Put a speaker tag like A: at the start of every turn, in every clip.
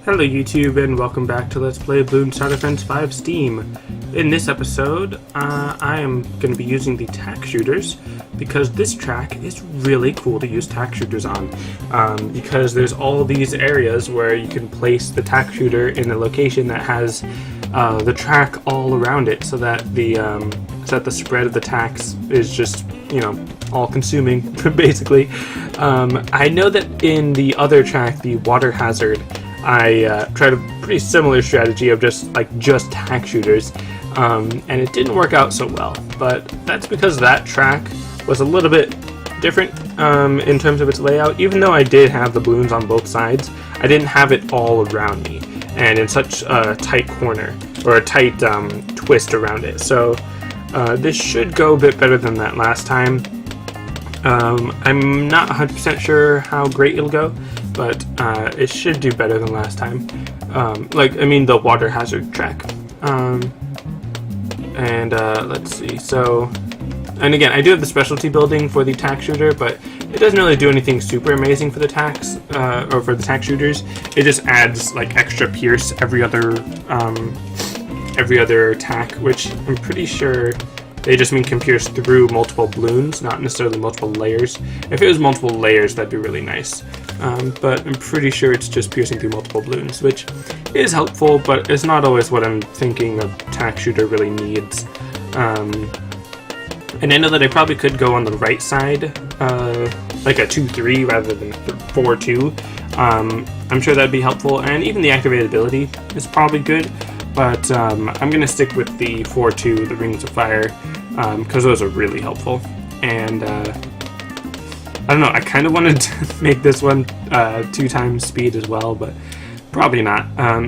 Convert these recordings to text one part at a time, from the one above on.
A: Hello YouTube and welcome back to Let's Play Bloons Tower Defense 5 Steam. In this episode, I am going to be using the tack shooters because this track is really cool to use tack shooters on. Because there's all these areas where you can place the tack shooter in a location that has the track all around it, so that the spread of the tacks is just, you know, all consuming basically. I know that in the other track, the water hazard, I tried a pretty similar strategy of just tack shooters, and it didn't work out so well. But that's because that track was a little bit different in terms of its layout. Even though I did have the balloons on both sides, I didn't have it all around me and in such a tight corner, or a tight twist around it. So this should go a bit better than that last time. I'm not 100% sure how great it'll go, but it should do better than last time. The water hazard track. Let's see. And again, I do have the specialty building for the tack shooter, but it doesn't really do anything super amazing for the tacks, or for the tack shooters. It just adds like extra pierce every other tack, which I'm pretty sure they just mean can pierce through multiple balloons, not necessarily multiple layers. If it was multiple layers, that'd be really nice. But I'm pretty sure it's just piercing through multiple balloons, which is helpful, but it's not always what I'm thinking a tack shooter really needs. And I know that I probably could go on the right side, like a 2-3 rather than 4-2. I'm sure that'd be helpful, and even the activated ability is probably good. But I'm going to stick with the 4-2, the Rings of Fire, because those are really helpful. And I don't know, I kind of wanted to make this one 2 times speed as well, but probably not.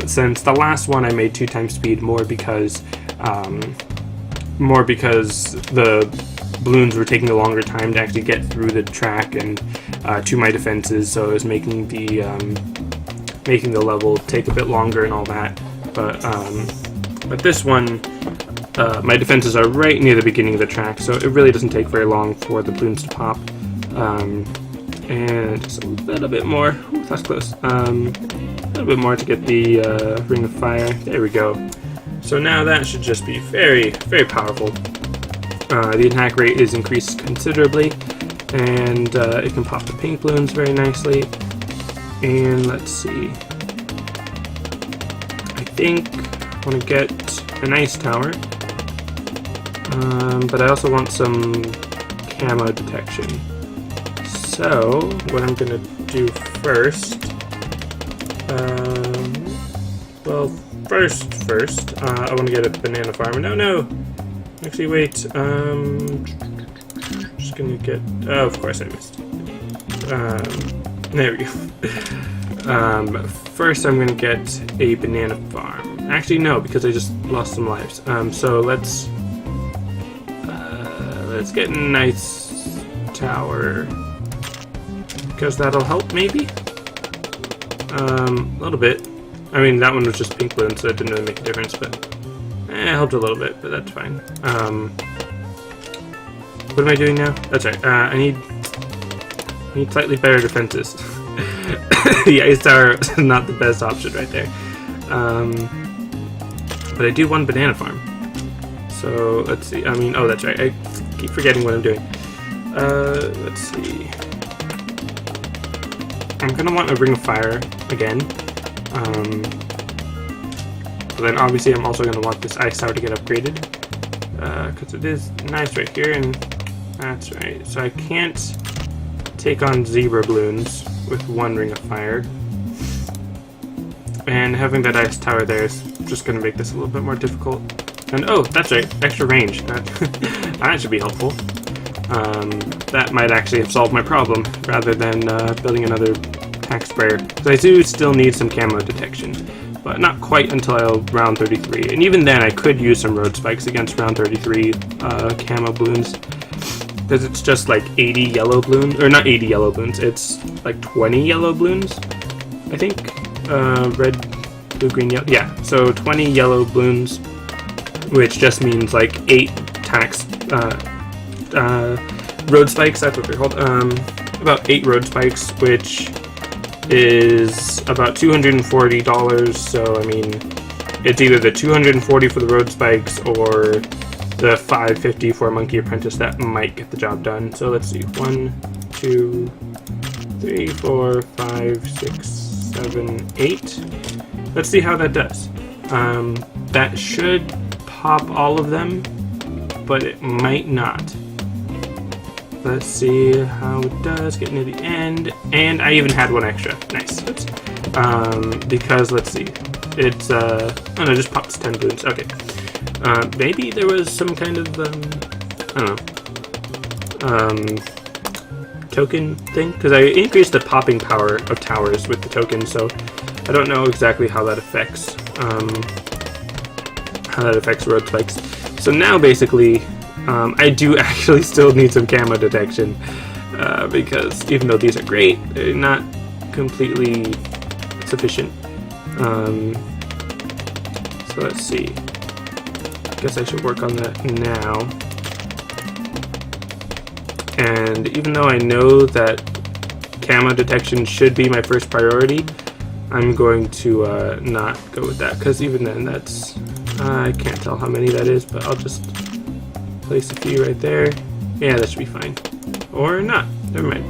A: Since the last one I made 2 times speed more because the balloons were taking a longer time to actually get through the track and to my defenses, so it was making the level take a bit longer and all that. But this one, my defenses are right near the beginning of the track, so it really doesn't take very long for the balloons to pop. And just a little bit more. Ooh, that's close. A little bit more to get the Ring of Fire. There we go. So now that should just be very, very powerful. The attack rate is increased considerably, and it can pop the pink balloons very nicely. And let's see. I think I want to get an ice tower, but I also want some camo detection. So what I'm going to do first, first, I want to get a banana farm. No, actually wait, just going to get, oh, of course I missed. There we go. First I'm going to get a banana farm. Actually, no, because I just lost some lives. So let's get a nice tower, because that'll help maybe. A little bit. I mean, that one was just pink balloon, so it didn't really make a difference, but it helped a little bit, but that's fine. What am I doing now? That's right. I need slightly better defenses. The ice tower is not the best option right there. But I do want banana farm. So let's see. I mean, oh, that's right. I keep forgetting what I'm doing. Let's see. I'm gonna want a Ring of Fire again. But then obviously I'm also gonna want this ice tower to get upgraded, because it is nice right here, and that's right. So I can't take on zebra balloons with 1 Ring of Fire, and having that ice tower there is just going to make this a little bit more difficult. And oh, that's right, extra range. That should be helpful. That might actually have solved my problem rather than building another tack sprayer, because I do still need some camo detection, but not quite until round 33. And even then I could use some road spikes against round 33 camo balloons, because it's just like 80 yellow balloons, or not 80 yellow balloons, it's like 20 yellow balloons, I think. Red, blue, green, yellow, yeah, so 20 yellow balloons, which just means like 8 tacks, road spikes, that's what they're called, about 8 road spikes, which is about $240, so I mean, it's either the $240 for the road spikes or the $550 for a Monkey Apprentice that might get the job done. So let's see, 1, 2, 3, 4, 5, 6, 7, 8. Let's see how that does. That should pop all of them, but it might not. Let's see how it does. Get near the end, and I even had one extra. Nice. Oops. Because let's see, it's oh no, it just pops 10 balloons. Okay. Maybe there was some kind of I don't know, token thing, because I increased the popping power of towers with the token, so I don't know exactly how that affects road spikes. So now basically, I do actually still need some camo detection, because even though these are great, they're not completely sufficient. So let's see. I guess I should work on that now. And even though I know that camo detection should be my first priority, I'm going to not go with that, because even then that's, I can't tell how many that is, but I'll just place a few right there. Yeah, that should be fine. Or not. Never mind.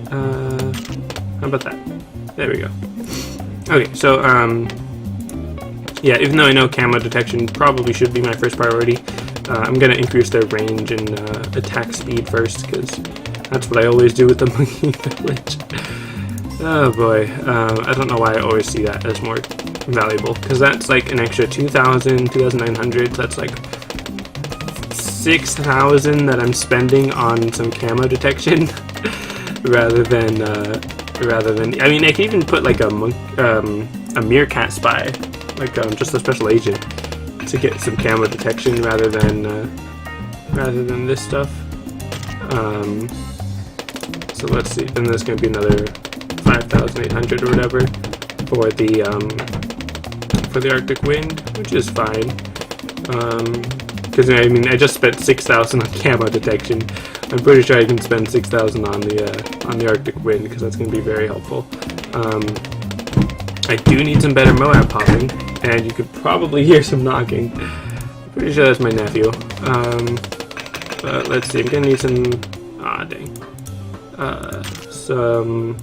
A: How about that? There we go. Okay, so, yeah, even though I know camo detection probably should be my first priority, I'm going to increase their range and attack speed first, because that's what I always do with the Monkey Village. Oh boy, I don't know why I always see that as more valuable, because that's like an extra 2,000, 2,900, that's like 6,000 that I'm spending on some camo detection, rather than, I mean, I can even put like a meerkat spy, like just a special agent, to get some camo detection rather than this stuff. So let's see, then there's going to be another 5,800 or whatever for the Arctic Wind, which is fine. Because I mean, I just spent 6,000 on camo detection. I'm pretty sure I can spend 6,000 on the Arctic Wind, because that's going to be very helpful. I do need some better Moab popping, and you could probably hear some knocking. I'm pretty sure that's my nephew. But let's see, I'm gonna need some, some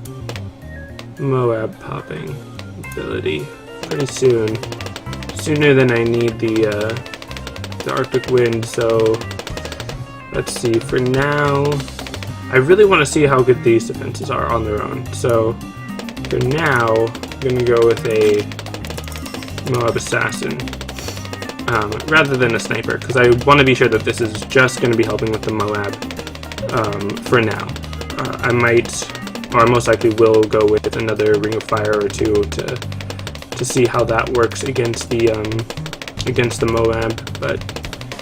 A: Moab popping ability pretty soon. Sooner than I need the Arctic Wind, so let's see. For now, I really want to see how good these defenses are on their own. So for now, I'm gonna go with a Moab Assassin rather than a sniper, because I want to be sure that this is just going to be helping with the Moab for now. I might, or I most likely will, go with another Ring of Fire or two to see how that works against the Moab. But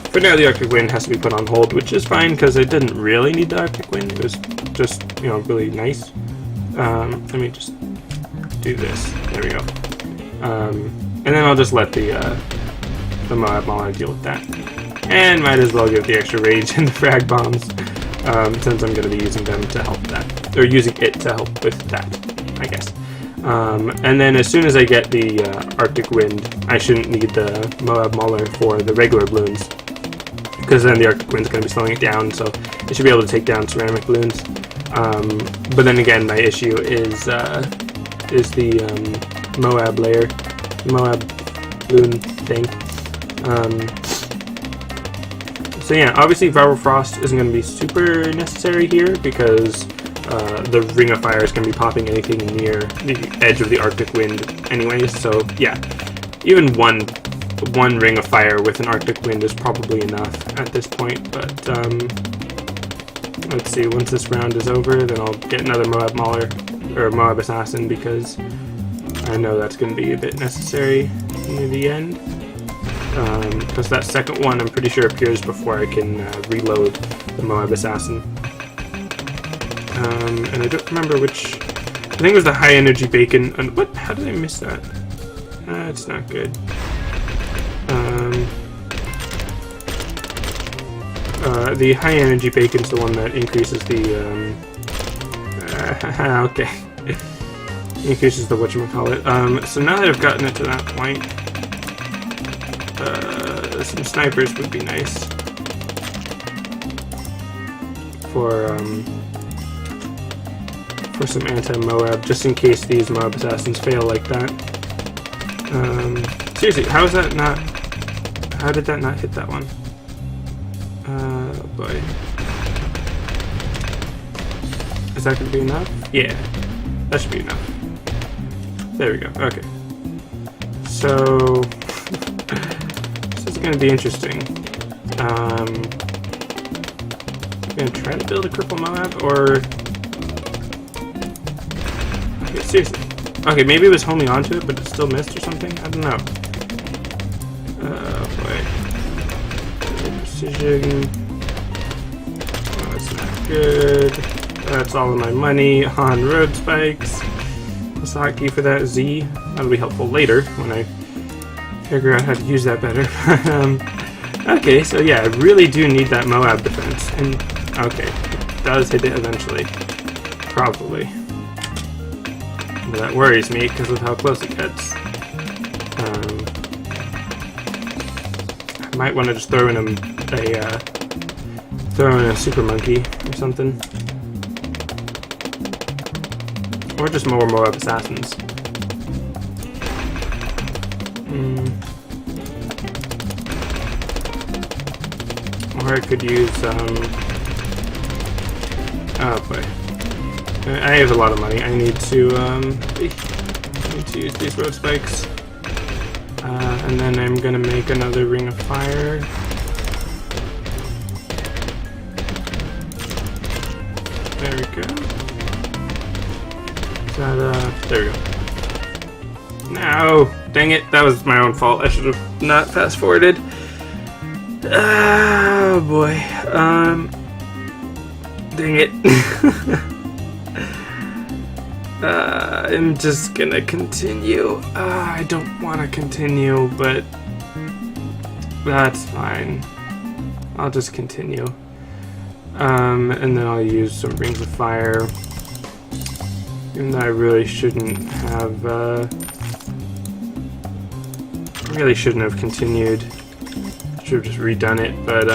A: for now, the Arctic Wind has to be put on hold, which is fine, because I didn't really need the Arctic Wind. It was just, you know, really nice. Let me just do this. There we go. And then I'll just let the Moab Mauler deal with that. And might as well give the extra rage and the frag bombs, since I'm going to be using them to help that. Or using it to help with that, I guess. And then as soon as I get the Arctic Wind, I shouldn't need the Moab Mauler for the regular balloons, because then the Arctic Wind's going to be slowing it down, so it should be able to take down ceramic balloons. But then again, my issue is the Moab layer, Moab balloon thing. So yeah, obviously Viral Frost isn't going to be super necessary here, because the Ring of Fire is going to be popping anything near the edge of the Arctic Wind anyways, so yeah, even one Ring of Fire with an Arctic Wind is probably enough at this point. But let's see, once this round is over, then I'll get another Moab Mauler, or Moab Assassin, because I know that's going to be a bit necessary near the end. Because that second one, I'm pretty sure, appears before I can reload the Moab Assassin. And I don't remember which. I think it was the high energy bacon. And what? How did I miss that? It's not good. The high energy bacon's the one that increases the. Okay. Increases the whatchamacallit. So now that I've gotten it to that point, some snipers would be nice for some anti-Moab, just in case these Moab assassins fail like that. Seriously, how is that not? How did that not hit that one? Oh boy. Is that gonna be enough? Yeah, that should be enough. There we go. Okay. So this is gonna be interesting. I'm gonna try to build a cripple Moab, or okay, seriously. Okay, maybe it was homing onto it, but it still missed or something. I don't know. Oh boy. Precision. Oh, that's not good. That's all of my money on road spikes. What's the hotkey for that? Z. That'll be helpful later when I figure out how to use that better. Okay, so yeah, I really do need that Moab defense. And okay, it does hit it eventually. Probably. But that worries me because of how close it gets. I might want to just throw in a super monkey or something. Or just more Moab assassins. Or I could use, oh boy. I have a lot of money. I need to use these road spikes. And then I'm gonna make another ring of fire. There we go. There we go. No! Dang it, that was my own fault. I should have not fast forwarded. Oh boy. Dang it. I'm just gonna continue. I don't want to continue, but that's fine. I'll just continue. And then I'll use some rings of fire. Even though I really shouldn't have, continued. Should have just redone it, but,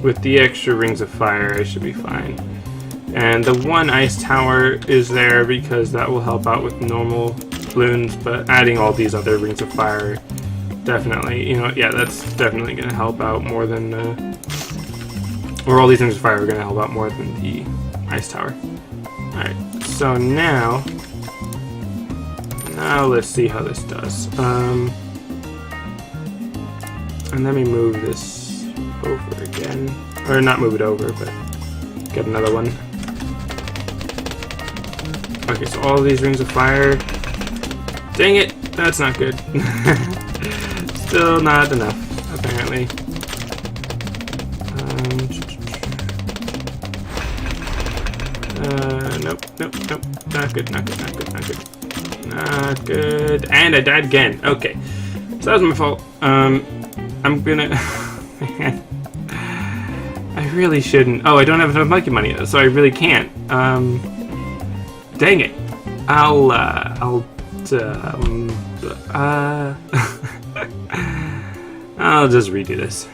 A: with the extra rings of fire, I should be fine. And the one ice tower is there because that will help out with normal balloons, but adding all these other rings of fire, definitely, yeah, that's definitely going to help out more than, or all these rings of fire are going to help out more than the ice tower. Alright, so now let's see how this does. And let me move this over again. Or not move it over, but get another one. Okay, so all these rings of fire. Dang it! That's not good. Still not enough, apparently. Nope. Not good. Not good. And I died again. Okay. So that was my fault. I'm gonna... Man. I really shouldn't. Oh, I don't have enough monkey money, so I really can't. Dang it. I'll just redo this.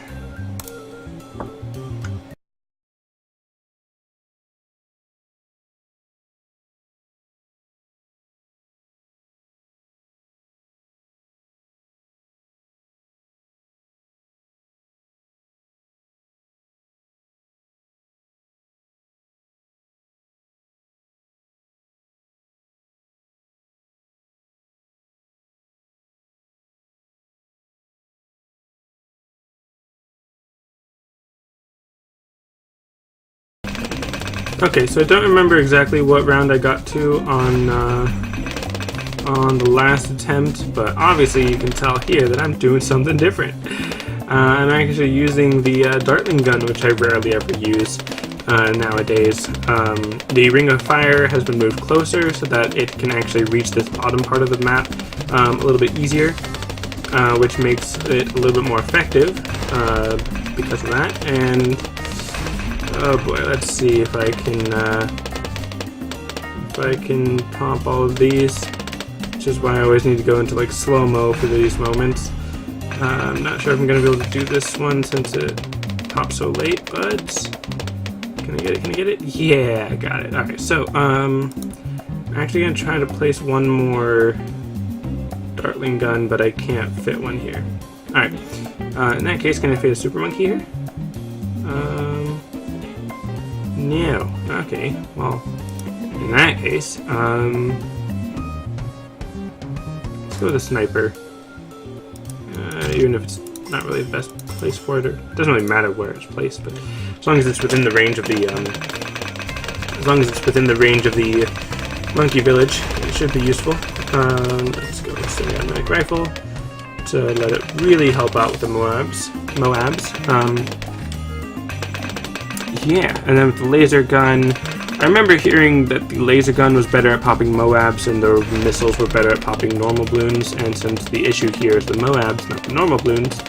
A: Okay, so I don't remember exactly what round I got to on the last attempt, but obviously you can tell here that I'm doing something different. I'm actually using the Dartling gun, which I rarely ever use nowadays. The Ring of Fire has been moved closer so that it can actually reach this bottom part of the map a little bit easier, which makes it a little bit more effective because of that. And oh boy, let's see if I can if I can comp all of these, which is why I always need to go into like slow-mo for these moments. I'm not sure if I'm going to be able to do this one since it popped so late, but can I get it? Can I get it? Yeah, I got it. Okay, so I'm actually going to try to place one more Dartling gun, but I can't fit one here. Alright, in that case, can I fit a Super Monkey here? No. Okay, well, in that case, let's go with a Sniper. Even if it's not really the best place for it, or it doesn't really matter where it's placed, but as long as it's within the range of the monkey village, it should be useful. Let's go with semi-automatic rifle to let it really help out with the Moabs. Yeah, and then with the laser gun, I remember hearing that the laser gun was better at popping Moabs and the missiles were better at popping normal balloons, and since the issue here is the Moabs, not the normal balloons,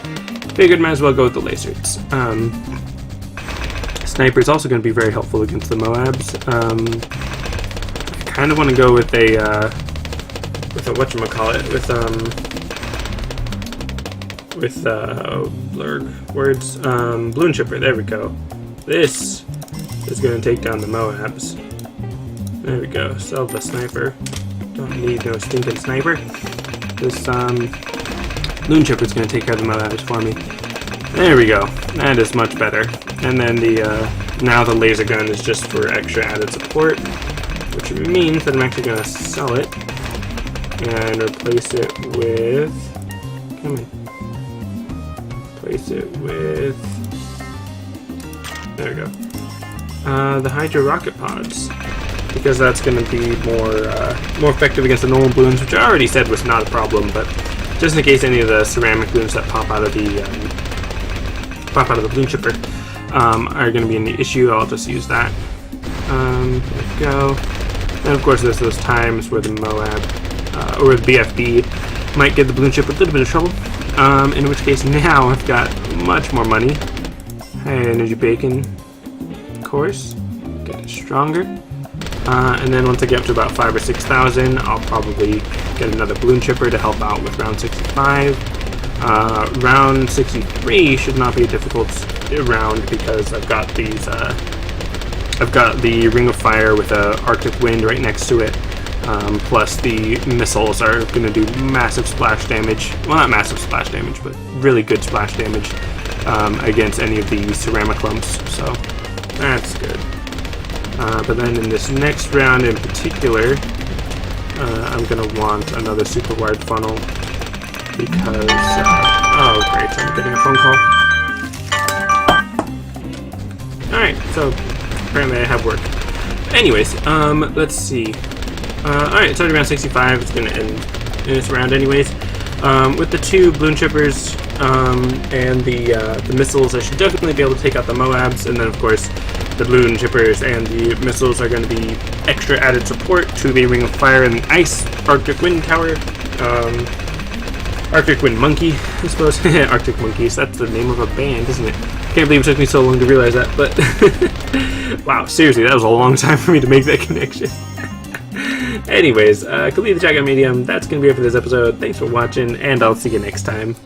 A: figured might as well go with the lasers. Sniper is also going to be very helpful against the Moabs. I kind of want to go with a whatchamacallit, balloon chipper, there we go. This is going to take down the Moabs. There we go. Sell the Sniper. Don't need no stinking Sniper. This balloon chipper is going to take care of the Moabs for me. There we go. That is much better. And then now the laser gun is just for extra added support, which means that I'm actually going to sell it and replace it with. Come on. Replace it with. There we go. The Hydro rocket pods, because that's going to be more effective against the normal balloons, which I already said was not a problem. But just in case any of the ceramic balloons that pop out of the balloon chipper are going to be an issue, I'll just use that. There we go. And of course, there's those times where the Moab or the BFB might give the balloon chipper a little bit of trouble. In which case, now I've got much more money. High energy bacon, of course, get it stronger, and then once I get up to about 5,000 or 6,000, I'll probably get another balloon chipper to help out with round 65. Round 63 should not be a difficult round because I've got these. I've got the Ring of Fire with a Arctic Wind right next to it. Plus the missiles are going to do massive splash damage. Well, not massive splash damage, but really good splash damage. Against any of the ceramic lumps, so that's good. But then in this next round in particular, I'm going to want another super wide funnel because, oh great, I'm getting a phone call. Alright, so apparently I have work. Anyways, let's see. Alright, it's already around 65, it's going to end in this round anyways. With the two balloon chippers and the missiles, I should definitely be able to take out the Moabs, and then of course the balloon chippers and the missiles are going to be extra added support to the Ring of Fire and Ice Arctic Wind Tower. Arctic Wind Monkey, I suppose. Arctic Monkeys, that's the name of a band, isn't it? Can't believe it took me so long to realize that, but wow, seriously, that was a long time for me to make that connection. Anyways, complete the Jacket Medium. That's going to be it for this episode. Thanks for watching, and I'll see you next time.